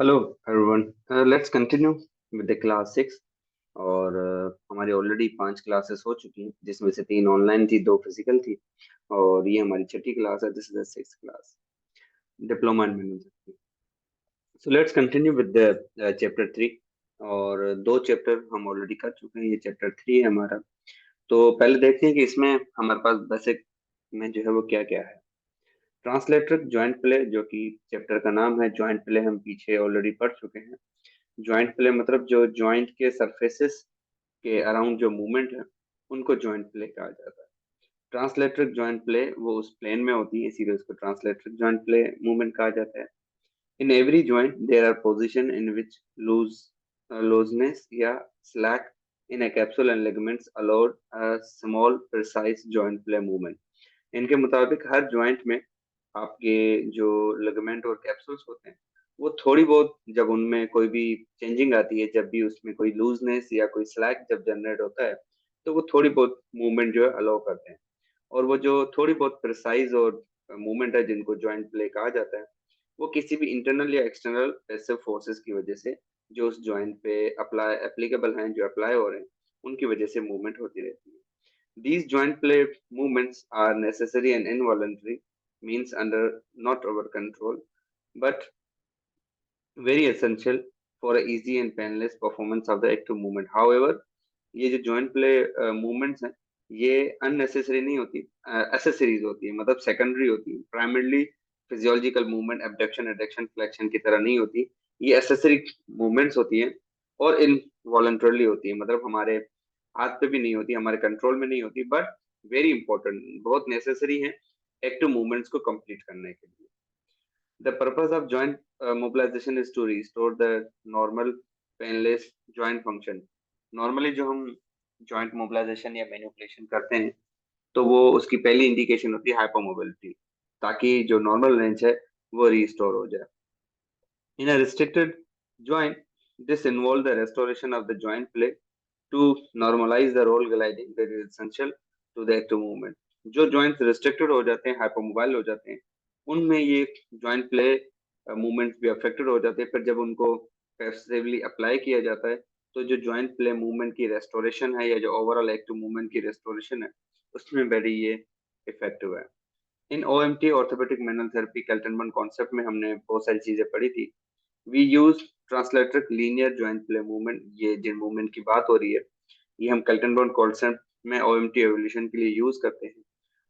Hello everyone. Let's continue with the class 6। और हमारी already 5 classes हो चुकी हैं, जिसमें से 3 ऑनलाइन थी, 2 फिजिकल थी। और ये हमारी छठी क्लास है। This is the 6th class, diploma in management. So let's continue with the chapter 3। और 2 चैप्टर हम ऑलरेडी कर चुके हैं, ये चैप्टर 3 है हमारा। तो पहले देखते हैं कि इसमें हमारे पास बेसिक में जो है वो क्या क्या है। ट्रांसलेटर ज्वाइंट प्ले, जो कि चैप्टर का नाम है। ज्वाइंट प्ले हम पीछे ऑलरेडी पढ़ चुके हैं। ज्वाइंट प्ले मतलब जो ज्वाइंट के सरफेसेस के अराउंड जो मूवमेंट है, उनको ज्वाइंट प्ले कहा जाता है। ट्रांसलेटरिक ज्वाइंट प्ले वो उस प्लेन में होती है, इसीलिए उसको ट्रांसलेटरिक ज्वाइंट प्ले मूवमेंट कहा जाता है। In every joint there are position in which loose looseness या slack in a capsule and ligaments allowed a small precise joint play movement। इनके मुताबिक हर ज्वाइंट में आपके जो लिगामेंट और कैप्सूल्स होते हैं, वो थोड़ी बहुत जब उनमें कोई भी चेंजिंग आती है, जब भी उसमें कोई लूजनेस या कोई स्लैक जब जनरेट होता है, तो वो थोड़ी बहुत मूवमेंट जो है अलाउ करते हैं। और वो जो थोड़ी बहुत प्रिसाइज और मूवमेंट है, जिनको जॉइंट प्ले कहा जाता है, वो किसी भी इंटरनल या एक्सटर्नल पैसिव फोर्सेस की वजह से जो उस जॉइंट पे अप्लाई एप्लीकेबल हैं, जो अप्लाई हो रहे हैं, उनकी वजह से मूवमेंट होती रहती है। These joint play movements are necessary and involuntary, means under not our control, but very essential for a easy and painless performance of the active movement. However, ये जो जॉइंट प्ले मूवमेंट्स हैं, ये unnecessary नहीं होती, accessories होती है, मतलब secondary होती है। Primarily physiological movement, abduction, adduction, flexion की तरह नहीं होती। ये एसेसरी मूवमेंट्स होती हैं और इनवॉलंटरली होती है, मतलब हमारे हाथ पे भी नहीं होती, हमारे कंट्रोल में नहीं होती, बट वेरी इंपॉर्टेंट, बहुत नेसेसरी है एक्टिव मूवमेंट्स को कंप्लीट करने के लिए। The purpose of joint mobilization is to restore the normal painless joint function। Normally जो हम जॉइंट मोबिलाइजेशन या मैनिपुलेशन करते हैं, तो वो उसकी पहली इंडिकेशन होती है हाइपरमोबिलिटी, ताकि जो नॉर्मल रेंज है वो रिस्टोर हो जाए। In a restricted joint, this involves the restoration of the joint play to normalize the roll gliding that is essential to the active movement। जो joints restricted हो जाते हैं, hypermobile हो जाते हैं, उनमें ये joint play movements भी affected हो जाते हैं। फिर जब उनको passively apply किया जाता है, तो जो joint play movement की restoration है, या जो overall active movement की restoration है, उसमें very ये effective है। इन OMT orthopaedic manual therapy Kaltenborn concept में हमने बहुत सारी चीजें पढ़ी थी। We use translatoric linear joint play movement. ये जिन मूवमेंट की बात हो रही है, ये हम कैल्टनबर्न कॉन्सेप्ट में ओएमटी एवोल्यूशन के लिए यूज करते हैं।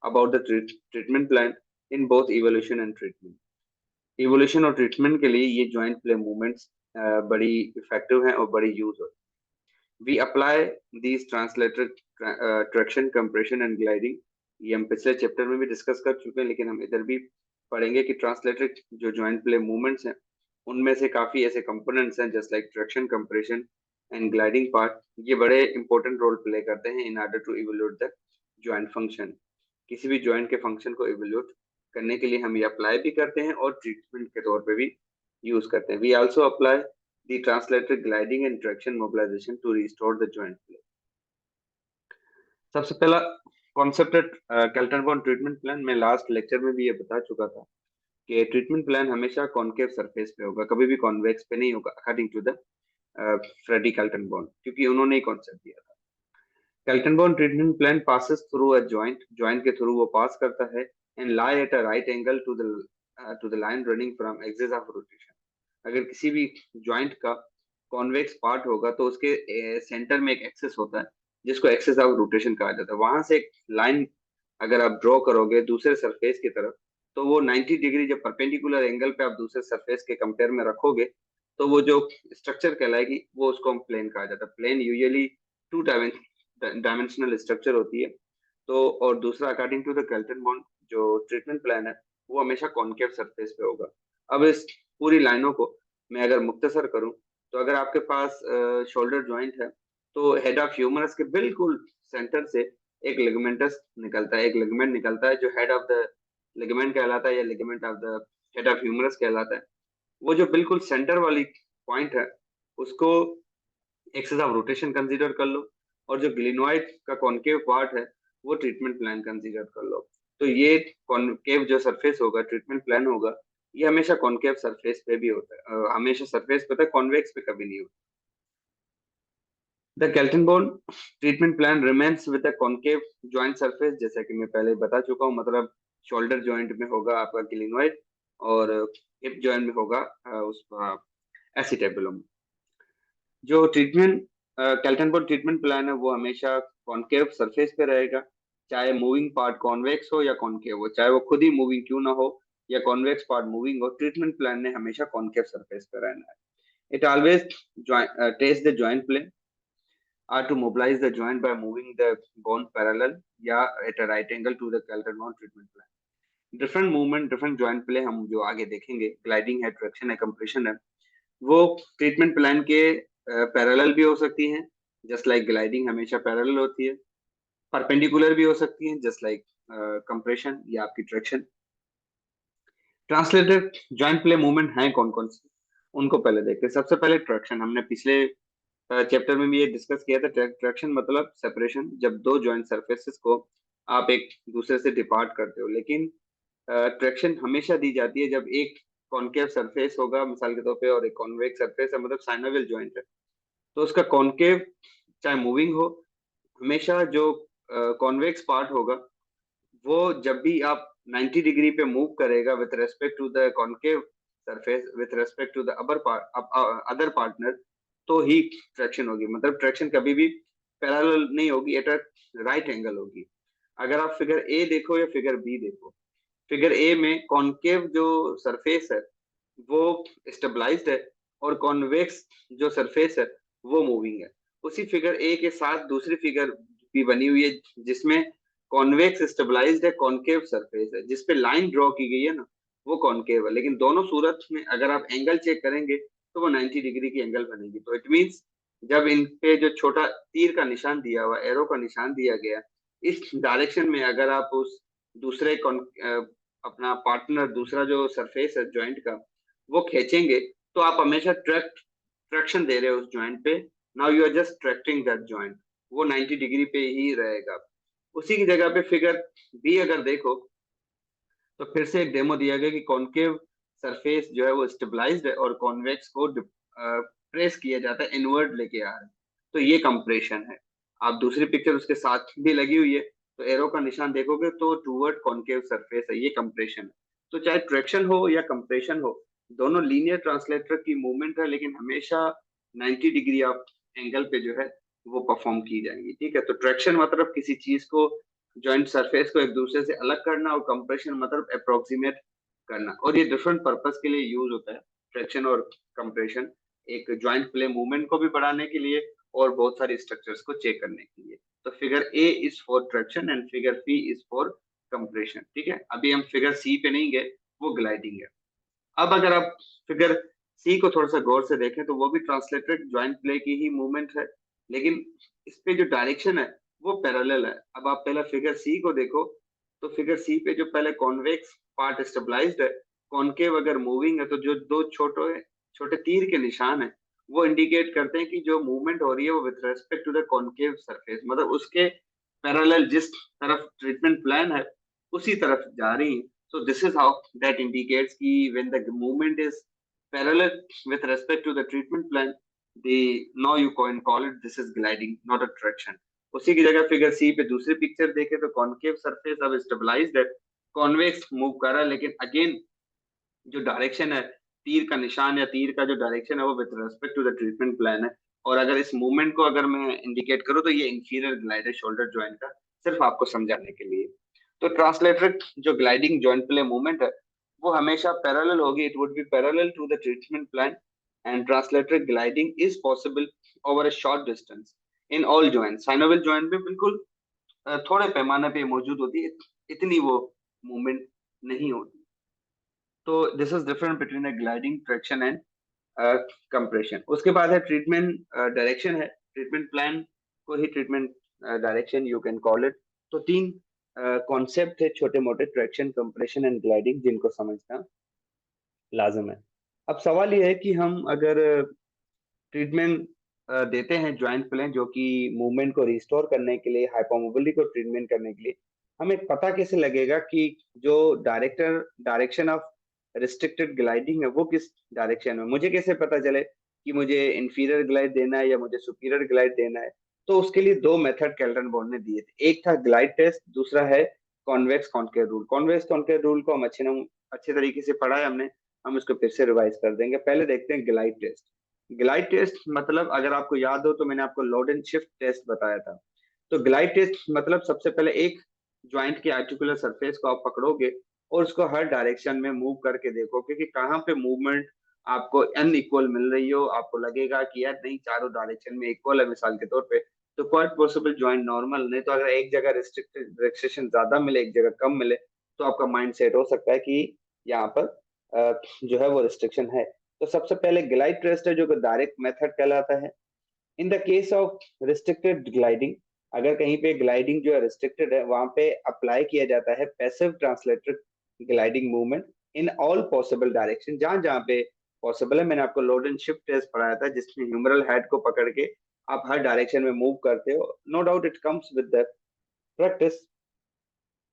About the treatment plan in both evolution and treatment. Evolution और ट्रीटमेंट के लिए ये ज्वाइंट प्ले मूवमेंट्स बड़ी इफेक्टिव हैं और बड़ी यूज होती हैं। We apply these translatoric traction, compression and gliding. ये हम पिछले चैप्टर में भी डिस्कस कर चुके हैं, लेकिन हम इधर भी पढ़ेंगे कि ट्रांसलेटरिक जो ज्वाइंट प्ले मूवमेंट्स हैं, उनमें से काफी ऐसे कंपोनेंट्स हैं just like traction, compression and gliding part. ये बड़े इंपॉर्टेंट रोल प्ले करते हैं in order to evolute the joint function. किसी भी ज्वाइंट के फंक्शन को इवोल्यूट करने के लिए हम ये अप्लाई भी करते हैं और ट्रीटमेंट के तौर पे भी यूज करते हैं। We also apply the translated gliding and traction mobilization to restore the joint play. सबसे पहला कॉन्सेप्ट है कैल्टनबर्न ट्रीटमेंट प्लान। मैं लास्ट लेक्चर में भी ये बता चुका था कि ट्रीटमेंट प्लान हमेशा कॉनकेव सरफेस पे होगा, कभी भी कॉन्वेक्स पे नहीं होगा, according to the Freddy Kaltenborn, क्योंकि उन्होंने ही कॉन्सेप्ट दिया था। Kaltenborn treatment plan passes through a joint, joint के थ्रू वो पास करता है, and lie at a right angle to the line running from axis of rotation. अगर किसी भी जॉइंट का कॉन्वेक्स पार्ट होगा, तो उसके सेंटर में एक एक्सिस होता है, जिसको एक्सिस ऑफ रोटेशन कहा जाता है। वहां से एक लाइन अगर आप ड्रॉ करोगे दूसरे सरफेस की तरफ, तो वो 90 डिग्री जब परपेंडिकुलर एंगल पे आप दूसरे सरफेस के कंपेयर में रखोगे, तो वो जो स्ट्रक्चर कहलाएगी, वो उसको हम प्लेन कहा जाता है। प्लेन यूजुअली 2 डायमेंशनल स्ट्रक्चर होती है। तो और दूसरा, अकॉर्डिंग टू द कैल्टनबर्न जो ट्रीटमेंट प्लान है, वो हमेशा कॉनकेव सरफेस पे होगा। अब इस पूरी लाइनों को मैं अगर मुख्तसर करूं, तो अगर आपके पास शोल्डर जॉइंट है, तो हेड ऑफ ह्यूमरस के बिल्कुल सेंटर से एक लिगामेंटस निकलता है, एक लिगामेंट निकलता है, जो हेड ऑफ द लिगामेंट कहलाता है, या ligament of the head of humerus कहलाता है। वो जो बिल्कुल सेंटर वाली पॉइंट है, उसको एक्सिस ऑफ रोटेशन कंसीडर कर लो, और जो ग्लिनोइड का कॉनकेव पार्ट है, वो ट्रीटमेंट प्लान कंसीडर कर लो। तो ये कॉनकेव जो सरफेस होगा, ट्रीटमेंट प्लान होगा, ये हमेशा कॉनकेव सरफेस पे भी होता है, हमेशा सरफेस पे होता है, कॉन्वेक्स पे कभी नहीं होता। The Kaltenborn treatment plan remains with the concave joint surface, जैसा कि मैं पहले बता चुका हूँ, मतलब शोल्डर जॉइंट में होगा आपका क्लिनोइड, और हिप जॉइंट में होगा उसका एसिटेबुलम। जो ट्रीटमेंट कैल्टनबर्ग ट्रीटमेंट प्लान है वो हमेशा कॉनकेव सरफेस पे रहेगा, चाहे मूविंग पार्ट कॉन्वेक्स हो या कॉनकेव हो, चाहे वो खुद ही मूविंग क्यों ना हो या कॉन्वेक्स पार्ट मूविंग हो, ट्रीटमेंट प्लान ने हमेशा कॉनकेव सरफेस पे रहना है। It always test the joint plane are to mobilize the joint by moving the bone parallel या at a right angle to the Calderon treatment plan. Different movement different joint play हम जो आगे देखेंगे, gliding है, traction है, compression है, वो treatment plan के पैरेलल भी हो सकती हैं, जस्ट लाइक ग्लाइडिंग हमेशा पैरेलल होती है, परपेंडिकुलर भी हो सकती हैं जस्ट लाइक कंप्रेशन या आपकी traction. Translated joint play movement हैं कौन कौन से, उनको पहले देखते हैं। सबसे पहले ट्रैक्शन, हमने पिछले चैप्टर में भी ये डिस्कस किया था। ट्रैक्शन मतलब सेपरेशन, जब दो जॉइंट सरफेसेस को आप एक दूसरे से डिपार्ट करते हो, लेकिन ट्रैक्शन हमेशा दी जाती है जब एक कॉनकेव सरफेस होगा मिसाल के तौर पे और एक कॉन्वेक्स सरफेस है, मतलब साइनोवियल जॉइंट है, तो उसका कॉनकेव चाहे मूविंग हो, हमेशा जो कॉन्वेक्स पार्ट होगा वो जब भी आप 90 डिग्री पे मूव करेगा with respect to the concave surface with respect to the other partner, तो ही ट्रैक्शन होगी। मतलब ट्रैक्शन कभी भी पैरेलल नहीं होगी, एट अ राइट एंगल होगी। अगर आप फिगर ए देखो या फिगर बी देखो, फिगर ए में कॉनकेव जो सरफेस है वो स्टेबलाइज्ड है, और कॉन्वेक्स जो सरफेस है वो मूविंग है। उसी फिगर ए के साथ दूसरी फिगर भी बनी हुई है जिसमें कॉन्वेक्स स्टेबलाइज्ड है, कॉनकेव सरफेस है, जिसपे लाइन ड्रॉ की गई है ना, वो कॉनकेव है। लेकिन दोनों सूरत में अगर आप एंगल चेक करेंगे तो वो 90 डिग्री की एंगल बनेगी। तो इट मीन्स जब इन पे जो छोटा तीर का निशान दिया हुआ, एरो का निशान दिया गया, इस डायरेक्शन में अगर आप उस दूसरे अपना पार्टनर, दूसरा जो सरफेस है जॉइंट का, वो खींचेंगे, तो आप हमेशा ट्रैक्शन दे रहे हो उस जॉइंट पे। Now you are just tracting that joint, वो 90 डिग्री पे ही रहेगा। उसी की जगह पे फिगर बी अगर देखो, तो फिर से एक डेमो दिया गया कि कॉनकेव सरफेस जो है वो स्टेबलाइज्ड है और कॉन्वेक्स को प्रेस किया जाता है, इनवर्ड लेके आ रहा है, तो ये कंप्रेशन है। आप दूसरी पिक्चर उसके साथ भी लगी हुई है, तो एरो का निशान देखोगे तो टूवर्ड कॉनकेव सरफेस है, ये कंप्रेशन है। तो चाहे ट्रैक्शन हो या कंप्रेशन हो, दोनों लीनियर ट्रांसलेटर की मूवमेंट है, लेकिन हमेशा 90 डिग्री ऑफ एंगल पे जो है वो परफॉर्म की जाएंगी। ठीक है, तो ट्रैक्शन मतलब किसी चीज को, जॉइंट सरफेस को एक दूसरे से अलग करना, और कंप्रेशन मतलब अप्रोक्सीमेट करना, और ये डिफरेंट पर्पस के लिए यूज होता है ट्रैक्शन और कंप्रेशन, एक जॉइंट प्ले मूवमेंट को भी बढ़ाने के लिए और बहुत सारे स्ट्रक्चर्स को चेक करने के लिए। तो figure A is for traction and figure B is for compression. ठीक है, अभी हम फिगर सी पे नहीं गए, वो ग्लाइडिंग है। अब अगर आप फिगर सी को थोड़ा सा गौर से देखें तो वो भी ट्रांसलेटेड ज्वाइंट प्ले की ही मूवमेंट है, लेकिन इस पे जो डायरेक्शन है वो पैरेलल है। अब आप पहले फिगर सी को देखो, तो फिगर सी पे जो पहले कॉन्वेक्स पार्ट स्टेबलाइज्ड है, कॉनकेव अगर मूविंग है, तो जो दो छोटे छोटे तीर के निशान है वो इंडिकेट करते हैं कि जो मूवमेंट हो रही है वो with respect to the concave surface, मतलब उसके पैरेलल जिस तरफ ट्रीटमेंट प्लान है उसी तरफ जा रही है। So this is how that indicates कि when the movement is parallel with respect to the treatment plan, the now you can call it this is gliding, not a traction. उसी की जगह फिगर सी पे दूसरी पिक्चर देखे तो concave surface अब stabilised है, कॉन्वेक्स मूव कर रहा है, लेकिन अगेन जो डायरेक्शन है, तीर का निशान या तीर का जो डायरेक्शन है वो with respect to the treatment plan है। और अगर इस मूवमेंट को अगर मैं इंडिकेट करूँ तो ये इंफीरियर ग्लाइड है शोल्डर जॉइंट का, सिर्फ आपको समझाने के लिए। तो ट्रांसलेटेड जो ग्लाइडिंग जॉइंट प्ले मूवमेंट है वो हमेशा पैरेलल होगी, it would be parallel to the treatment plan, and translated gliding is possible over a short distance in all joint. Synovial joint में बिल्कुल थोड़े पैमाने पे मौजूद होती है, इतनी वो मूवमेंट नहीं होती। तो this is different between a gliding, traction and compression. उसके बाद है ट्रीटमेंट डायरेक्शन है, ट्रीटमेंट प्लान को ही treatment direction you can call it. तो तीन कॉन्सेप्ट है छोटे मोटे, ट्रैक्शन, कंप्रेशन एंड ग्लाइडिंग, जिनको समझना लाजम है। अब सवाल ये है कि हम अगर ट्रीटमेंट देते हैं ज्वाइंट प्लेन जो कि मूवमेंट को रिस्टोर करने के लिए, हाइपरमोबिलिटी को ट्रीटमेंट करने के लिए, हमें पता कैसे लगेगा कि जो डायरेक्शन ऑफ रिस्ट्रिक्टेड ग्लाइडिंग है वो किस डायरेक्शन में, मुझे कैसे पता चले कि मुझे इंफीरियर ग्लाइड देना है या मुझे सुपीरियर ग्लाइड देना है। तो उसके लिए दो मेथड केल्टन बॉन्ड ने दिए थे, एक था ग्लाइड टेस्ट, दूसरा है convex concave rule. Convex concave rule को हम अच्छे तरीके से पढ़ा है हमने, हम इसको फिर से रिवाइज कर देंगे। पहले देखते हैं ग्लाइड टेस्ट। ग्लाइड टेस्ट मतलब अगर आपको याद हो तो मैंने आपको लोड एंड शिफ्ट टेस्ट बताया था। तो ग्लाइड टेस्ट मतलब सबसे पहले एक ज्वाइंट के आर्टिकुलर सरफेस को आप पकड़ोगे और उसको हर डायरेक्शन में मूव करके देखो कि कहाँ पे मूवमेंट आपको अनइक्वल मिल रही हो, आपको लगेगा कि यार नहीं चारों डायरेक्शन में इक्वल है मिसाल के तौर पे, तो क्वाइट पॉसिबल ज्वाइंट नॉर्मल। नहीं तो अगर एक जगह रिस्ट्रिक्शन ज्यादा मिले एक जगह कम मिले तो आपका माइंड सेट हो सकता है कि यहाँ पर जो है वो रिस्ट्रिक्शन है। तो सबसे पहले ग्लाइड टेस्ट है जो कि डायरेक्ट मेथड कहलाता है। In the case of restricted gliding, अगर कहीं पे ग्लाइडिंग जो है रिस्ट्रिक्टेड है वहां पे अप्लाई किया जाता है passive translated gliding movement in all possible direction, जहां जहां पे पॉसिबल है। मैंने आपको लोड एंड शिफ्ट टेस्ट पढ़ाया था जिसमें ह्यूमरल हेड को पकड़ के आप हर डायरेक्शन में मूव करते हो। No doubt it comes with the practice.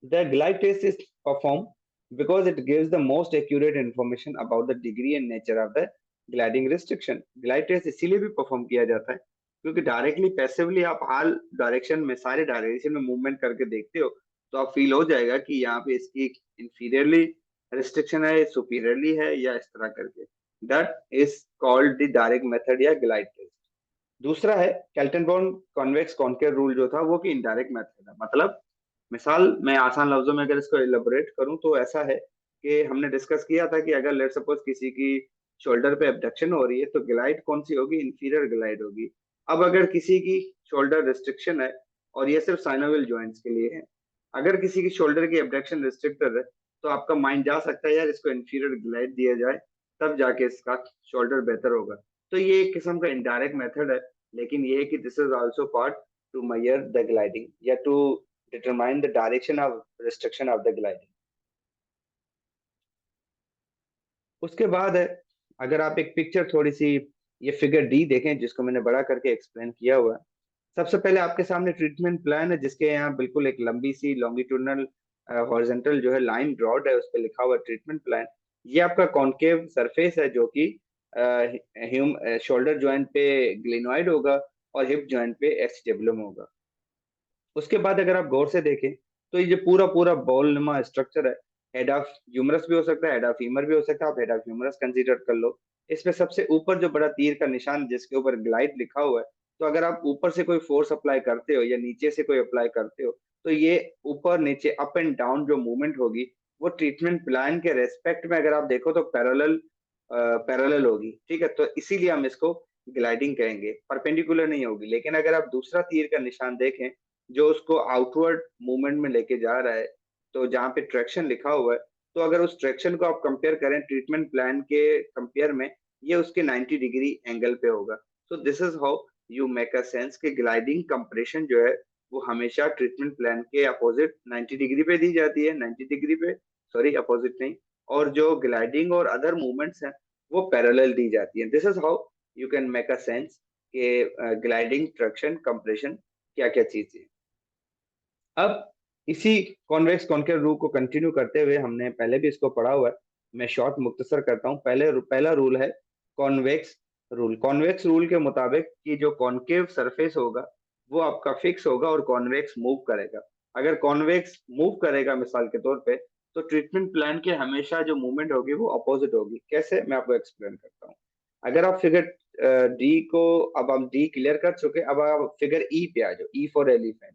The glide test is performed because it gives the most accurate information about the degree and nature of the gliding restriction. Glide test इसीलिए भी perform किया जाता है क्योंकि directly passively आप हर direction में सारे direction में मूवमेंट करके देखते हो तो आप फील हो जाएगा कि यहाँ पे इसकी इंफीरियरली रिस्ट्रिक्शन है, सुपीरियरली है, या इस तरह करके। That is called the direct method या ग्लाइड टेस्ट। दूसरा है Kelton bond convex concave rule जो था वो कि इनडायरेक्ट मेथड है। मतलब मिसाल मैं आसान लफ्जों में अगर इसको इलेबोरेट करूं तो ऐसा है कि हमने डिस्कस किया था कि अगर लेट सपोज किसी की शोल्डर पे एब्डक्शन हो रही है तो ग्लाइड कौन सी होगी, इंफीरियर ग्लाइड होगी। अब अगर किसी की शोल्डर रिस्ट्रिक्शन है और ये सिर्फ साइनोवियल जॉइंट्स के लिए है, अगर किसी की शोल्डर की एब्डक्शन रिस्ट्रिक्टेड है तो आपका माइंड जा सकता है यार इसको इंफीरियर ग्लाइड दिया जाए तब जाके इसका शोल्डर बेहतर होगा। तो ये एक किस्म का इनडायरेक्ट मेथड है, लेकिन ये है कि this is also part two measure the gliding या to determine the direction of restriction of the gliding। उसके बाद है, अगर आप एक पिक्चर थोड़ी सी ये फिगर डी देखें जिसको मैंने बड़ा करके एक्सप्लेन किया हुआ है। सबसे पहले आपके सामने ट्रीटमेंट प्लान है जिसके यहाँ बिल्कुल एक लंबी सी लॉन्गिट्यूडनल हॉरिजॉन्टल जो है लाइन ड्रॉड है, उस पर लिखा हुआ ट्रीटमेंट प्लान। ये आपका कॉनकेव सरफेस है जो कि शोल्डर जॉइंट पे ग्लिनॉइड होगा और हिप जॉइंट पे एसिटेबुलम होगा। उसके बाद अगर आप गौर से देखें तो ये जो पूरा पूरा बॉल नुमा स्ट्रक्चर है, हेड ऑफ ह्यूमरस भी हो सकता है, हेड ऑफ फीमर भी हो सकता है, आप हेड ऑफ ह्यूमरस कंसीडर कर लो। इसमें सबसे ऊपर जो बड़ा तीर का निशान जिसके ऊपर ग्लाइड लिखा हुआ है, तो अगर आप ऊपर से कोई फोर्स अप्लाई करते हो या नीचे से कोई अप्लाई करते हो तो ये ऊपर नीचे अप एंड डाउन जो मूवमेंट होगी वो ट्रीटमेंट प्लान के रेस्पेक्ट में अगर आप देखो तो पैरेलल पैरेलल होगी। ठीक है, तो इसीलिए हम इसको ग्लाइडिंग कहेंगे, परपेंडिकुलर नहीं होगी। लेकिन अगर आप दूसरा तीर का निशान देखें जो उसको आउटवर्ड मूवमेंट में लेके जा रहा है, तो जहाँ पे ट्रैक्शन लिखा हुआ है, तो अगर उस ट्रैक्शन को आप कंपेयर करें ट्रीटमेंट प्लान के कंपेयर में, ये उसके 90 डिग्री एंगल पे होगा। तो this is how you make a sense कि ग्लाइडिंग कंप्रेशन जो है वो हमेशा ट्रीटमेंट प्लान के अपोजिट 90 डिग्री पे दी जाती है, 90 डिग्री पे, सॉरी अपोजिट नहीं। और जो ग्लाइडिंग और अदर मूवमेंट्स हैं वो पैरेलल दी जाती है। This is how you can make a sense के ग्लाइडिंग, ट्रैक्शन, कंप्रेशन क्या क्या चीजें। अब इसी कॉन्वेक्स कॉनकेव रूल को कंटिन्यू करते हुए, हमने पहले भी इसको पढ़ा हुआ है, मैं शॉर्ट मुख्तसर करता हूँ। पहला रूल है कॉन्वेक्स रूल। कॉन्वेक्स रूल के मुताबिक कि जो कॉनकेव सरफेस होगा वो आपका फिक्स होगा और कॉन्वेक्स मूव करेगा। अगर कॉन्वेक्स मूव करेगा मिसाल के तौर पे, तो ट्रीटमेंट प्लान के हमेशा जो मूवमेंट होगी वो अपोजिट होगी। कैसे, मैं आपको एक्सप्लेन करता हूँ। अगर आप फिगर डी को, अब हम डी क्लियर कर चुके, अब आप फिगर ई पे आ जाओ, ई फॉर एलिफेंट।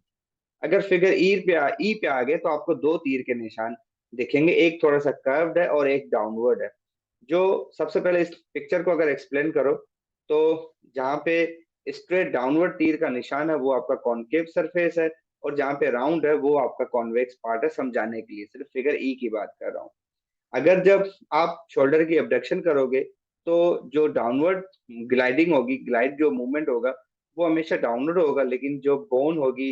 अगर फिगर ई पे आ गए तो आपको दो तीर के निशान दिखेंगे, एक थोड़ा सा कर्व्ड है और एक डाउनवर्ड है। जो सबसे पहले इस पिक्चर को अगर एक्सप्लेन करो तो जहाँ पे स्ट्रेट डाउनवर्ड तीर का निशान है वो आपका कॉनकेव सरफेस है, और जहाँ पे राउंड है वो आपका कॉन्वेक्स पार्ट है। समझाने के लिए सिर्फ फिगर ई की बात कर रहा हूँ। अगर जब आप शोल्डर की अबडक्शन करोगे तो जो डाउनवर्ड ग्लाइडिंग होगी, ग्लाइड जो मूवमेंट होगा वो हमेशा डाउनवर्ड होगा, लेकिन जो बोन होगी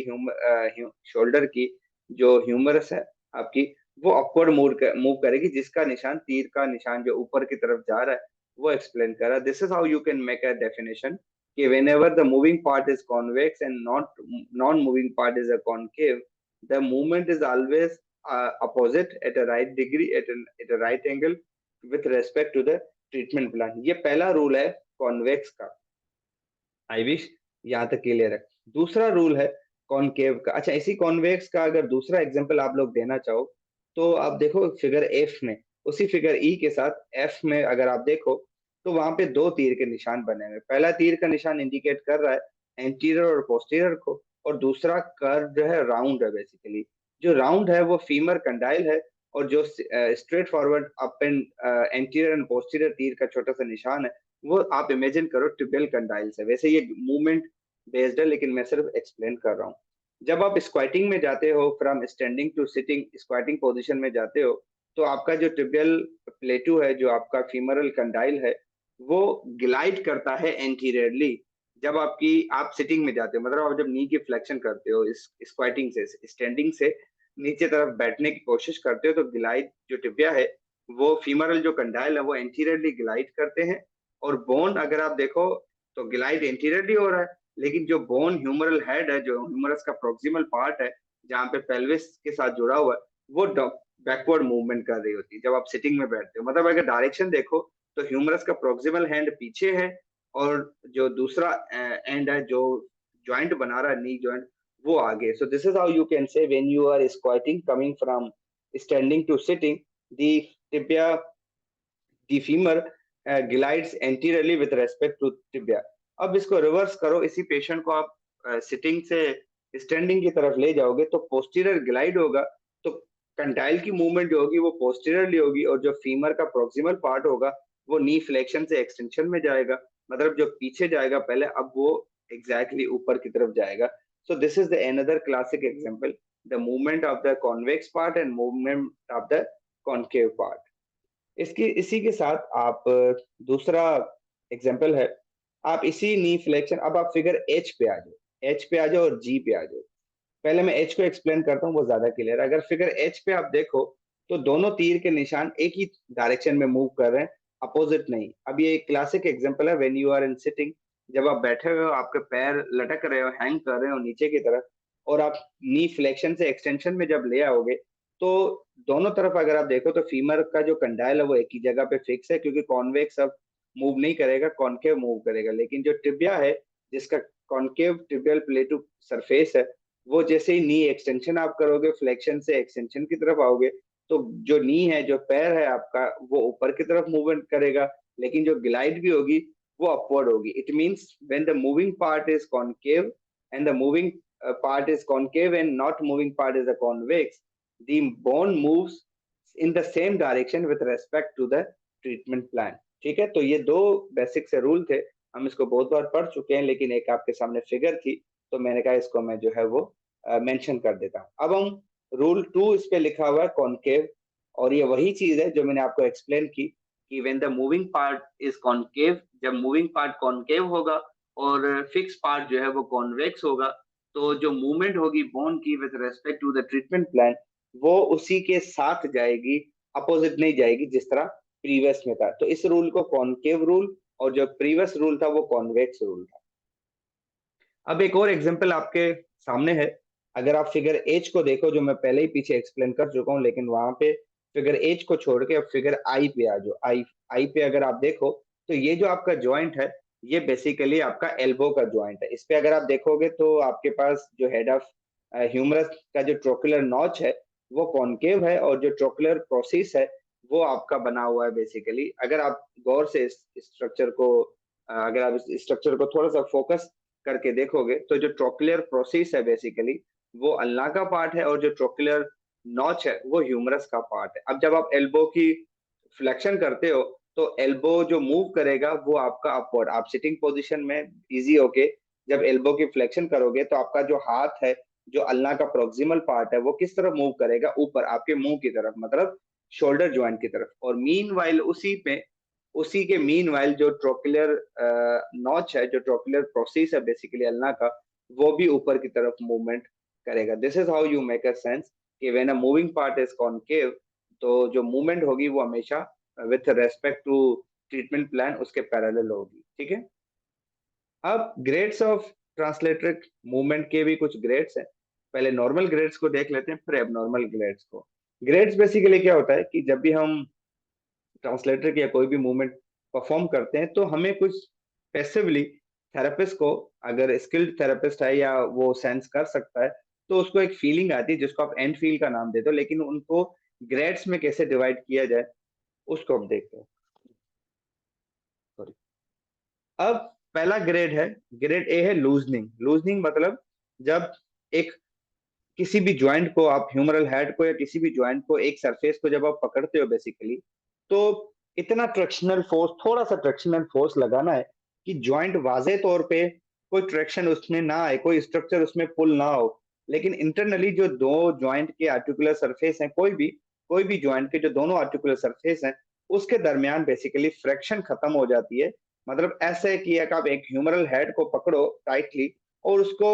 शोल्डर की, जो ह्यूमरस है आपकी, वो अपवर्ड मूव करेगी, जिसका निशान, तीर का निशान जो ऊपर की तरफ जा रहा है वो एक्सप्लेन कर रहा है। This is how you can make a definition कि whenever the moving part is convex and not non-moving part is a concave, the movement is always opposite at a right degree, at a right angle with respect to the treatment plan. ये पहला rule है convex का। I wish यहाँ तक clear है। दूसरा rule है concave का। अच्छा, इसी कॉन्वेक्स का अगर दूसरा एग्जांपल आप लोग देना चाहो तो आप देखो फिगर एफ में, उसी फिगर ई के साथ एफ में अगर आप देखो तो वहां पे दो तीर के निशान बने हुए। पहला तीर का निशान इंडिकेट कर रहा है एंटीरियर और पोस्टीरियर को, और दूसरा कर्व जो है राउंड है बेसिकली। जो राउंड है वो फीमर कंडाइल है, और जो straight forward up and anterior and posterior तीर का छोटा सा निशान है वो आप इमेजिन करो ट्यूबियल कंडाइल से। वैसे ये मूवमेंट बेस्ड है लेकिन मैं सिर्फ एक्सप्लेन कर रहा हूँ। जब आप स्क्वाटिंग में जाते हो, from standing to sitting squatting position में जाते हो, तो आपका जो ट्यूबियल प्लेटू है, जो आपका फीमरल कंडाइल है, वो ग्लाइड करता है एंटीरियरली। जब आप सिटिंग में जाते हो, मतलब आप जब नी की फ्लेक्शन करते हो इस स्क्वाटिंग से, स्टैंडिंग से नीचे तरफ बैठने की कोशिश करते हो, तो ग्लाइड जो टिबिया है, वो फीमरल जो कंडाइल है वो एंटीरियरली ग्लाइड करते हैं। और बोन अगर आप देखो तो ग्लाइड एंटीरियरली हो रहा है, लेकिन जो बोन ह्यूमरल हेड है, जो ह्यूमरस का प्रोक्सिमल पार्ट है जहाँ पे पेल्विस के साथ जुड़ा हुआ है, वो बैकवर्ड मूवमेंट कर रही होती है जब आप सिटिंग में बैठते हो। मतलब अगर डायरेक्शन देखो तो ह्यूमरस का प्रोक्सिमल हैंड पीछे है, और जो दूसरा एंड है जो ज्वाइंट बना रहा है नी ज्वाइंट, वो आगे। So this is how you can say when you are squatting coming from standing to sitting, the tibia the femur glides anteriorly with respect to tibia। अब इसको रिवर्स करो, इसी पेशेंट को आप सिटिंग से स्टैंडिंग की तरफ ले जाओगे तो पोस्टीरियर ग्लाइड होगा, तो कंटाइल की मूवमेंट जो होगी वो पोस्टीरियरली होगी, और जो फीमर का प्रोक्सिमल पार्ट होगा वो नी फ्लेक्शन से एक्सटेंशन में जाएगा। मतलब जो पीछे जाएगा पहले, अब वो एग्जैक्टली ऊपर की तरफ जाएगा। सो this is the another classic example, the movement of the convex part and movement of the concave part. इसकी इसी के साथ आप दूसरा एग्जांपल है, आप इसी नी फ्लेक्शन, अब आप फिगर एच पे आ जाओ, एच पे आ जाओ और जी पे आ जाओ। पहले मैं एच को एक्सप्लेन करता हूँ, वो ज्यादा क्लियर है। अगर फिगर एच पे आप देखो तो दोनों तीर के निशान एक ही डायरेक्शन में मूव कर रहे हैं, अपोजिट नहीं। अब ये एक क्लासिक एग्जांपल है when you are in sitting, जब आप बैठे हुए हो, आपके पैर लटक रहे हो, हैंग कर रहे हो नीचे की तरफ, और आप नी फ्लेक्शन से एक्सटेंशन में जब ले आओगे, तो दोनों तरफ अगर आप देखो तो फीमर का जो कंडाइल है वो एक ही जगह पे फिक्स है, क्योंकि कॉन्वेक्स अब मूव नहीं करेगा, कॉन्केव मूव करेगा। लेकिन जो टिबिया है, जिसका कॉन्केव टिबियल प्लेटू सरफेस है, वो जैसे ही नी एक्सटेंशन आप करोगे, फ्लेक्शन से एक्सटेंशन की तरफ आओगे, तो जो नी है, जो पैर है आपका, वो ऊपर की तरफ मूवमेंट करेगा। लेकिन जो ग्लाइड भी होगी वो अपवर्ड होगी। It means when the moving part is concave and the moving part is concave and not moving part is a convex, the bone moves in the same direction with respect to the treatment plan। ठीक है, तो ये दो basic से rule थे, हम इसको बहुत बार पढ़ चुके हैं, लेकिन एक आपके सामने फिगर थी तो मैंने कहा इसको मैं जो है वो मेंशन कर देता हूँ। अब हम रूल 2, इस पे लिखा हुआ है कॉन्केव, और ये वही चीज है जो मैंने आपको एक्सप्लेन की कि when the moving part is concave, जब मूविंग पार्ट कॉन्केव होगा और फिक्स पार्ट जो है वो कॉन्वेक्स होगा, तो जो मूवमेंट होगी बोन की with respect to the treatment plan, वो उसी के साथ जाएगी, अपोजिट नहीं जाएगी जिस तरह प्रीवियस में था। तो इस रूल को कॉन्केव रूल, और जो प्रीवियस रूल था वो कॉन्वेक्स रूल था। अब एक और एग्जांपल आपके सामने है। अगर आप फिगर एच को देखो, जो मैं पहले ही पीछे एक्सप्लेन कर चुका हूँ, लेकिन वहां पे फिगर एच को छोड़ के अब फिगर आई पे आ जाओ। आई आई पे अगर आप देखो तो ये जो आपका ज्वाइंट है, ये बेसिकली आपका एल्बो का ज्वाइंट है। इस पे अगर आप देखोगे तो आपके पास जो हेड ऑफ ह्यूमरस का जो ट्रोकुलर नॉच है वो कॉन्केव है, और जो ट्रोकुलर प्रोसेस है वो आपका बना हुआ है बेसिकली। अगर आप गौर से इस स्ट्रक्चर को अगर आप इस स्ट्रक्चर को थोड़ा सा फोकस करके देखोगे तो जो ट्रोकुलर प्रोसेस है बेसिकली वो अल्ना का पार्ट है, और जो ट्रोकुलर नॉच है वो ह्यूमरस का पार्ट है। अब जब आप एल्बो की फ्लेक्शन करते हो तो एल्बो जो मूव करेगा वो आपका अपवर्ड, आप सिटिंग पोजीशन में इजी होके जब एल्बो की फ्लेक्शन करोगे तो आपका जो हाथ है, जो अल्ना का प्रोक्सिमल पार्ट है, वो किस तरफ मूव करेगा, ऊपर आपके मुंह की तरफ, मतलब शोल्डर ज्वाइंट की तरफ। और मीन वाइल उसी के मीन वाइल जो ट्रोकुलर नॉच है, जो ट्रोकुलर प्रोसेस है बेसिकली अल्ना का, वो भी ऊपर की तरफ मूवमेंट करेगा। This is how you make a sense कि when a moving part is concave, तो जो मूवमेंट होगी वो हमेशा with respect to treatment plan उसके पैरेलल होगी। ठीक है, अब ग्रेड्स ऑफ ट्रांसलेटरिक मूवमेंट के भी कुछ ग्रेड्स हैं। पहले नॉर्मल ग्रेड्स को देख लेते हैं, फिर एबनॉर्मल ग्रेड्स को। ग्रेड्स बेसिकली क्या होता है कि जब भी हम ट्रांसलेटर की या कोई भी मूवमेंट परफॉर्म करते हैं, तो हमें कुछ पैसिवली थेरेपिस्ट को, अगर स्किल्ड थेरेपिस्ट है या वो सेंस कर सकता है, तो उसको एक फीलिंग आती है जिसको आप एंड फील का नाम देते हो, लेकिन उनको ग्रेड्स में कैसे डिवाइड किया जाए उसको हम देखते हैं। सॉरी। अब पहला ग्रेड है, ग्रेड ए है लूजनिंग। लूजनिंग मतलब जब एक किसी भी ज्वाइंट को आप, ह्यूमरल हेड को या किसी भी ज्वाइंट को, एक सरफेस को जब आप पकड़ते हो बेसिकली, तो इतना ट्रैक्शनल फोर्स, थोड़ा सा ट्रैक्शनल फोर्स लगाना है कि ज्वाइंट वाजे तौर पे कोई ट्रैक्शन उसमें ना आए, कोई स्ट्रक्चर उसमें पुल ना हो, लेकिन इंटरनली जो दो ज्वाइंट के आर्टिकुलर सरफेस हैं, कोई भी ज्वाइंट के जो दोनों आर्टिकुलर सरफेस हैं, उसके दरमियान बेसिकली फ्रैक्शन खत्म हो जाती है। मतलब ऐसे कि एक आप एक ह्यूमरल हेड को पकड़ो टाइटली और उसको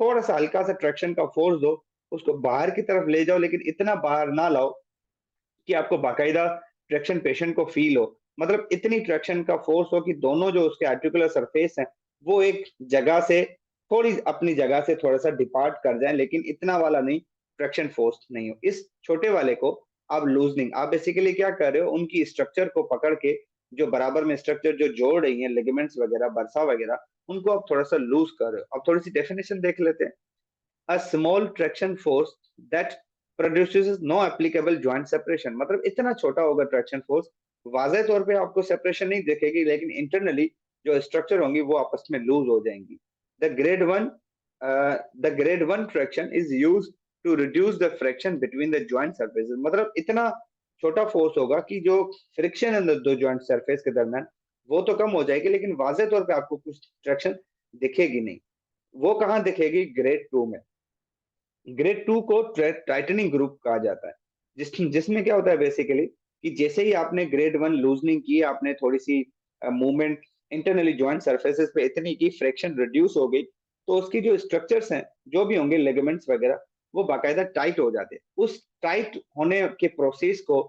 थोड़ा सा हल्का सा ट्रैक्शन का फोर्स दो, उसको बाहर की तरफ ले जाओ, लेकिन इतना बाहर ना लाओ कि आपको बाकायदा ट्रैक्शन पेशेंट को फील हो। मतलब इतनी ट्रैक्शन का फोर्स हो कि दोनों जो उसके आर्टिकुलर सरफेस हैं, वो एक जगह से, थोड़ी अपनी जगह से थोड़ा सा डिपार्ट कर जाए, लेकिन इतना वाला नहीं, ट्रैक्शन फोर्स नहीं हो। इस छोटे वाले को आप लूजनिंग, आप बेसिकली क्या कर रहे हो, उनकी स्ट्रक्चर को पकड़ के, जो बराबर में स्ट्रक्चर जो जोड़ रही है, लिगामेंट्स वगैरह, बरसा वगैरह, उनको आप थोड़ा सा लूज कर रहे हो। अब थोड़ी सी डेफिनेशन देख लेते हैं। a small traction force that produces no applicable joint separation। मतलब इतना छोटा होगा ट्रैक्शन फोर्स, वाज़ेह तौर पे आपको सेपरेशन नहीं दिखेगी, लेकिन इंटरनली जो स्ट्रक्चर होंगी वो आपस में लूज हो जाएंगी। The grade one the grade one traction is use to reduce the fraction between the joint surfaces. मतलब इतना छोटा फोर्स होगा कि जो फ्रिक्शन है दो ज्वाइंट सरफेस के दरमियान, वो तो कम हो जाएगी, लेकिन वाज़ेह तौर पे आपको कुछ ट्रैक्शन दिखेगी नहीं। वो कहाँ दिखेगी? ग्रेड टू में। ग्रेड टू को टाइटनिंग ग्रुप कहा जाता है, जिसमें क्या होता है बेसिकली कि जैसे ही आपने ग्रेड वन लूजनिंग की, आपने थोड़ी सी मूवमेंट इंटरनली ज्वाइंट सरफेसेस पे इतनी की, फ्रैक्शन रिड्यूस हो गई, तो उसकी जो स्ट्रक्चर्स हैं, जो भी होंगे लिगामेंट्स वगैरह, वो बाकायदा टाइट हो जाते हैं। उस टाइट होने के प्रोसेस को,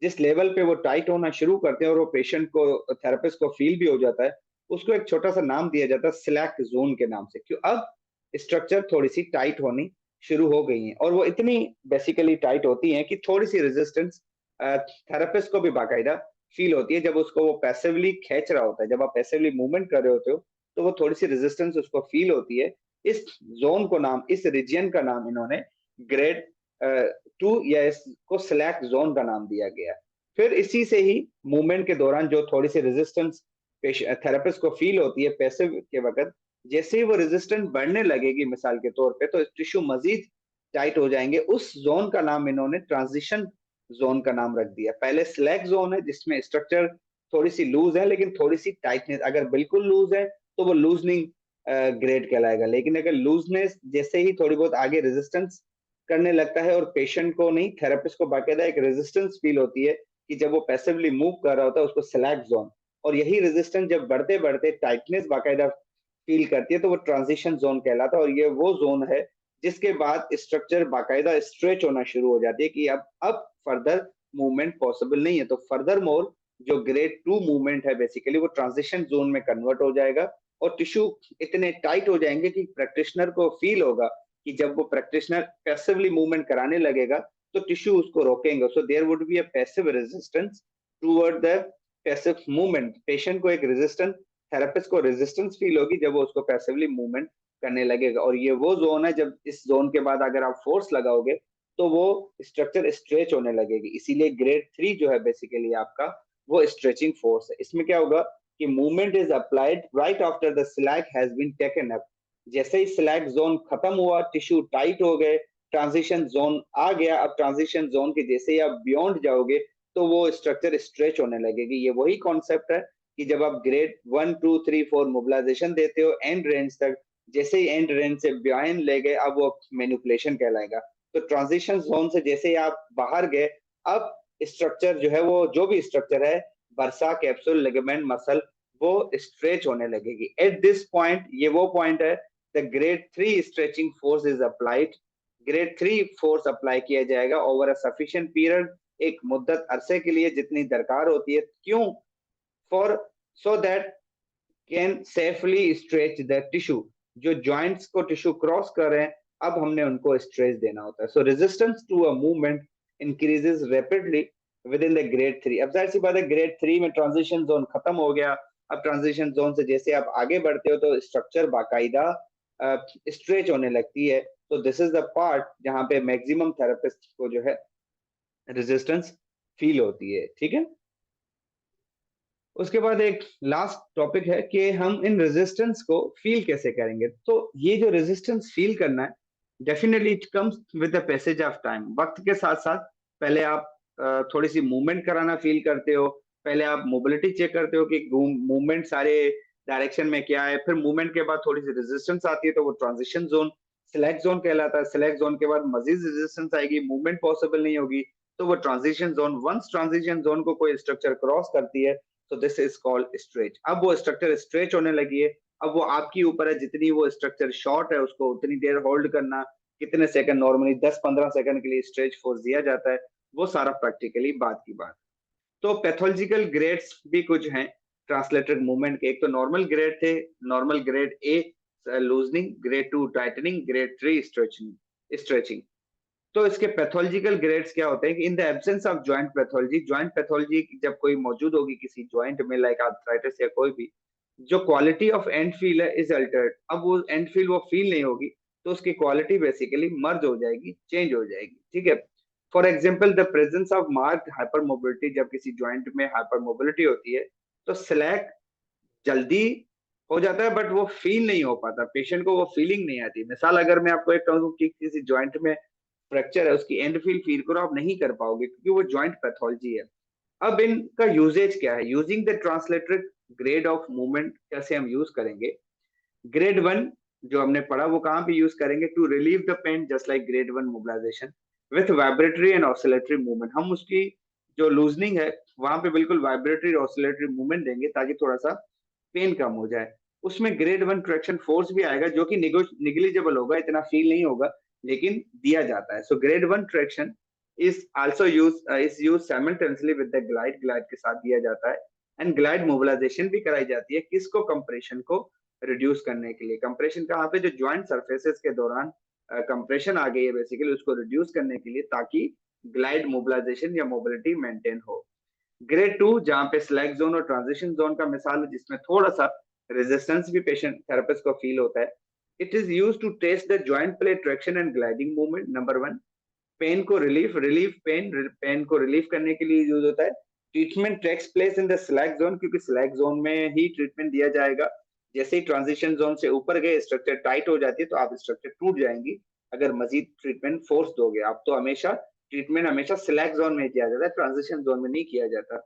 जिस लेवल पे वो टाइट होना शुरू करते हैं और वो पेशेंट को, थेरेपिस्ट को फील भी हो जाता है, उसको एक छोटा सा नाम दिया जाता है स्लैक जोन के नाम से। क्यों? अब स्ट्रक्चर थोड़ी सी टाइट होनी शुरू हो गई हैं, और वो इतनी बेसिकली टाइट होती हैं कि थोड़ी सी रेजिस्टेंस थेरेपिस्ट को भी बाकायदा फील होती है। जब उसको वो पैसिवली खींच रहा होता है, जब आप पैसिवली मूवमेंट कर रहे होते हो, तो वो थोड़ी सी रेजिस्टेंस उसको फील होती है। इस जोन को नाम, इस रीजन का नाम इन्होंने ग्रेड टू या इसको स्लैक जोन का नाम दिया गया। फिर इसी से ही मूवमेंट के दौरान जो थोड़ी सी रेजिस्टेंस थेरेपिस्ट को फील होती है पैसिव के वक्त, जैसे ही वो रेजिस्टेंस बढ़ने लगेगी मिसाल के तौर पे, तो टिश्यू मजीद टाइट हो जाएंगे। उस जोन का नाम इन्होंने ट्रांजिशन जोन का नाम रख दिया। पहले स्लैक जोन है जिसमें स्ट्रक्चर थोड़ी सी लूज है, लेकिन थोड़ी सी टाइटनेस, अगर बिल्कुल लूज है तो वो लूजनिंग ग्रेड कहलाएगा। लेकिन अगर लूजनेस जैसे ही थोड़ी बहुत आगे रेजिस्टेंस करने लगता है, और पेशेंट को नहीं, थेरेपिस्ट को बाकायदा एक रेजिस्टेंस फील होती है कि जब वो पैसिवली मूव कर रहा होता है, उसको स्लैक जोन, और यही रेजिस्टेंस जब बढ़ते बढ़ते टाइटनेस बाकायदा फील करती है, तो वो ट्रांजिशन जोन कहलाता है। और ये वो जोन है जिसके बाद स्ट्रक्चर बाकायदा स्ट्रेच होना शुरू हो जाती है कि अब फर्दर मूवमेंट पॉसिबल नहीं है। तो फर्दर मोर जो ग्रेड टू मूवमेंट है बेसिकली, वो ट्रांजिशन जोन में कन्वर्ट हो जाएगा, और टिश्यू इतने टाइट हो जाएंगे कि प्रैक्टिशनर को फील होगा कि जब वो प्रैक्टिशनर पैसिवली मूवमेंट कराने लगेगा, तो टिश्यू उसको रोकेंगे। So there would be a passive resistance toward the passive movement. Patient को एक रेजिस्टेंस, थेरेपिस्ट को रेजिस्टेंस फील होगी जब वो उसको पैसिवली मूवमेंट करने लगेगा। और ये वो जोन है, जब इस जोन के बाद अगर आप फोर्स लगाओगे तो वो स्ट्रक्चर स्ट्रेच होने लगेगी। इसीलिए ग्रेड थ्री जो है बेसिकली आपका, वो स्ट्रेचिंग फोर्स है। इसमें क्या होगा कि movement is applied right after the slack has been taken up. जैसे ही स्लैक जोन खत्म हुआ, टिश्यू टाइट हो गए, ट्रांजिशन जोन आ गया। अब ट्रांजिशन जोन के जैसे ही आप बियॉन्ड जाओगे, तो वो स्ट्रक्चर स्ट्रेच होने लगेगी। ये वही कॉन्सेप्ट है कि जब आप grade one two three four mobilisation देते हो एंड रेंज तक, जैसे ही एंड रेंज से बियॉन्ड ले गए, अब वो मैनिपुलेशन कहलाएगा। तो ट्रांजिशन जोन से जैसे ही आप बाहर गए, अब स्ट्रक्चर जो है, वो जो भी स्ट्रक्चर है, बरसा, कैप्सूल, लिगामेंट, मसल, वो स्ट्रेच होने लगेगी। एट दिस पॉइंट, ये वो पॉइंट है, the grade three stretching force is applied. Grade three force apply किया जाएगा ओवर अ सफिशिएंट पीरियड, एक मुद्दत अरसे के लिए जितनी दरकार होती है। क्यों? For so that can safely stretch the tissue. जो जॉइंट्स को टिश्यू क्रॉस कर रहे हैं, अब हमने उनको स्ट्रेच देना होता है। So resistance to a movement increases rapidly within the grade 3। अब जाहिर सी बात है ग्रेड 3 में ट्रांजिशन जोन खत्म हो गया। अब ट्रांजिशन जोन से जैसे आप आगे बढ़ते हो तो स्ट्रक्चर बाकायदा स्ट्रेच होने लगती है। तो दिस इज द पार्ट जहां पे मैक्सिमम थेरेपिस्ट को जो है रेजिस्टेंस फील होती है, ठीक है। उसके बाद एक लास्ट टॉपिक है कि हम इन रेजिस्टेंस को फील कैसे करेंगे। तो ये जो रेजिस्टेंस फील करना है, definitely it comes with the passage of time. वक्त के साथ साथ पहले आप थोड़ी सी मूवमेंट कराना फील करते हो, पहले आप मोबिलिटी चेक करते हो कि मूवमेंट सारे डायरेक्शन में क्या है, फिर मूवमेंट के बाद थोड़ी सी रेजिस्टेंस आती है तो वो ट्रांजिशन जोन, सिलेक्ट जोन कहलाता है। सिलेक्ट जोन के बाद मजीद रेजिस्टेंस आएगी, मूवमेंट पॉसिबल नहीं होगी, तो वो transition zone. Once transition zone को कोई स्ट्रक्चर क्रॉस करती है तो दिस इज कॉल्ड स्ट्रेच। अब वो स्ट्रक्चर स्ट्रेच होने लगी है, अब वो आपकी ऊपर है, जितनी वो स्ट्रक्चर शॉर्ट है उसको उतनी देर होल्ड करना, कितने सेकंड, नॉर्मली 10-15 सेकंड के लिए स्ट्रेच फोर्स दिया जाता है, वो सारा प्रैक्टिकली बात की बात। तो पैथोलॉजिकल ग्रेड्स भी कुछ हैं ट्रांसलेटेड मूवमेंट के। एक तो नॉर्मल ग्रेड थे, normal grade A loosening, grade 2 tightening, grade 3 stretching stretching. तो इसके पैथोलॉजिकल ग्रेड्स क्या होते हैं कि in the absence of joint pathology, joint pathology जब कोई मौजूद होगी किसी जॉइंट में, लाइक आर्थराइटिस या कोई भी, जो क्वालिटी ऑफ एंड फील है इज अल्टर्ड। अब वो एंड फील वो फील नहीं होगी, तो उसकी क्वालिटी बेसिकली मर्ज हो जाएगी, चेंज हो जाएगी, ठीक है। For example the presence of marked hyper mobility, जब किसी जॉइंट में हाइपर मोबिलिटी होती है तो स्लैक जल्दी हो जाता है बट वो फील नहीं हो पाता, पेशेंट को वो फीलिंग नहीं आती। मिसाल अगर मैं आपको एक कहूँ कि किसी जॉइंट में फ्रैक्चर है, उसकी एंड फील फील करो, आप नहीं कर पाओगे क्योंकि वो जॉइंट पैथोलॉजी है। अब इनका यूजेज क्या है, using the translated grade of movement कैसे हम यूज करेंगे। ग्रेड 1 जो हमने पढ़ा वो कहाँ पे यूज करेंगे, to relieve the pain just like grade 1 mobilisation with vibratory and oscillatory movement. हम उसकी जो लूजनिंग है वहां पे बिल्कुल वाइब्रेटरी और ऑसिलेटरी मूवमेंट देंगे ताकि थोड़ा सा पेन कम हो जाए। उसमें ग्रेड 1 ट्रैक्शन फोर्स भी आएगा जो कि निग्लिजिबल होगा, इतना फील नहीं होगा, लेकिन दिया जाता है। सो grade 1 traction is also use simultaneously with the glide, glide के साथ दिया जाता है। एंड ग्लाइड मोबिलाइजेशन भी कराई जाती है, किसको, कंप्रेशन को रिड्यूस करने के लिए। कंप्रेशन कहाँ पे, जो ज्वाइंट सरफेसेस के दौरान कंप्रेशन आ गई है बेसिकली, उसको रिड्यूस करने के लिए, ताकि ग्लाइड मोबिलाइजेशन या मोबिलिटी मेंटेन हो। ग्रेड 2 जहाँ पे स्लैक जोन और ट्रांजिशन जोन का मिसाल है, जिसमें थोड़ा सा रेजिस्टेंस भी पेशेंट थेरेपिस्ट को फील होता है। It is use to test the joint plate traction and gliding movement. Number 1, pain को रिलीफ पेन को रिलीफ करने के लिए यूज होता है। Treatment takes place in the slack zone, क्योंकि स्लैक जोन में ही ट्रीटमेंट दिया जाएगा। जैसे ही ट्रांजिशन जोन से ऊपर गए स्ट्रक्चर टाइट हो जाती है तो आप स्ट्रक्चर टूट जाएंगी अगर मजीद ट्रीटमेंट फोर्स दोगे आप। तो हमेशा ट्रीटमेंट हमेशा स्लैक जोन में किया जाता है, ट्रांजिशन जोन में नहीं किया जाता।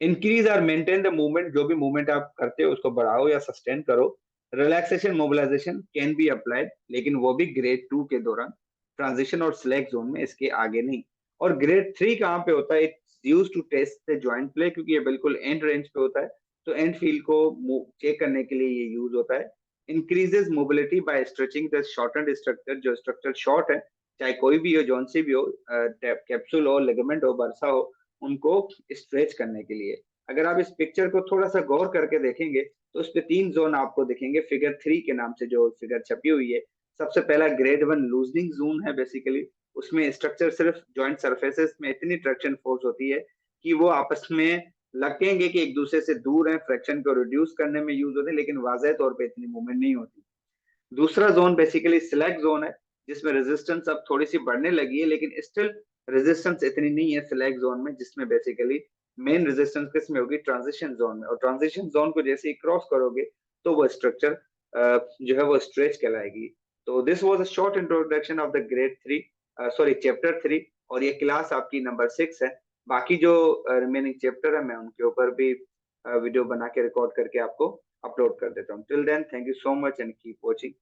इंक्रीज और मेंटेन द मूवमेंट, जो भी मूवमेंट आप करते हो उसको बढ़ाओ या सस्टेन करो। Relaxation mobilisation can be applied, लेकिन वो भी ग्रेड 2 के दौरान, ट्रांजिशन और स्लैक जोन में, इसके आगे नहीं। और ग्रेड 3 कहाँ पे होता है, it's use to test the joint play, क्योंकि ये बिल्कुल एंड रेंज पे होता है, तो एंड फील को चेक करने के लिए ये यूज होता है। Increases mobility by stretching the shortened structure, जो स्ट्रक्चर शॉर्ट है, चाहे कोई भी हो, जौन सी भी हो, कैप्सूल हो, लिगामेंट हो, बरसा हो, उनको स्ट्रेच करने के लिए। अगर आप इस पिक्चर को थोड़ा सा गौर करके देखेंगे तो उस पे 3 जोन आपको दिखेंगे फिगर 3 के नाम से, जो फिगर छपी हुई है। सबसे पहला ग्रेड 1 लूजनिंग जोन है बेसिकली, उसमें स्ट्रक्चर सिर्फ जॉइंट सरफेसेस में इतनी ट्रैक्शन फोर्स होती है कि वो आपस में लगेंगे कि एक दूसरे से दूर है, फ्रैक्शन को रिड्यूस करने में यूज होते हैं, लेकिन वाजह तौर पे इतनी मूवमेंट नहीं होती। दूसरा जोन बेसिकली सिलेक्ट जोन है, जिसमें रेजिस्टेंस अब थोड़ी सी बढ़ने लगी है, लेकिन स्टिल रेजिस्टेंस इतनी नहीं है सिलेक्ट जोन में, जिसमें बेसिकली मेन रेजिस्टेंस किस में होगी, ट्रांजिशन जोन में। और ट्रांजिशन जोन को जैसे ही क्रॉस करोगे तो वो स्ट्रक्चर जो है वो स्ट्रेच कहलाएगी। तो this was a short introduction of the grade 3, sorry chapter 3, और ये क्लास आपकी नंबर 6 है। बाकी जो रिमेनिंग चैप्टर है मैं उनके ऊपर भी वीडियो बना के रिकॉर्ड करके आपको अपलोड कर देता हूँ। Till then, thank you so much and keep watching.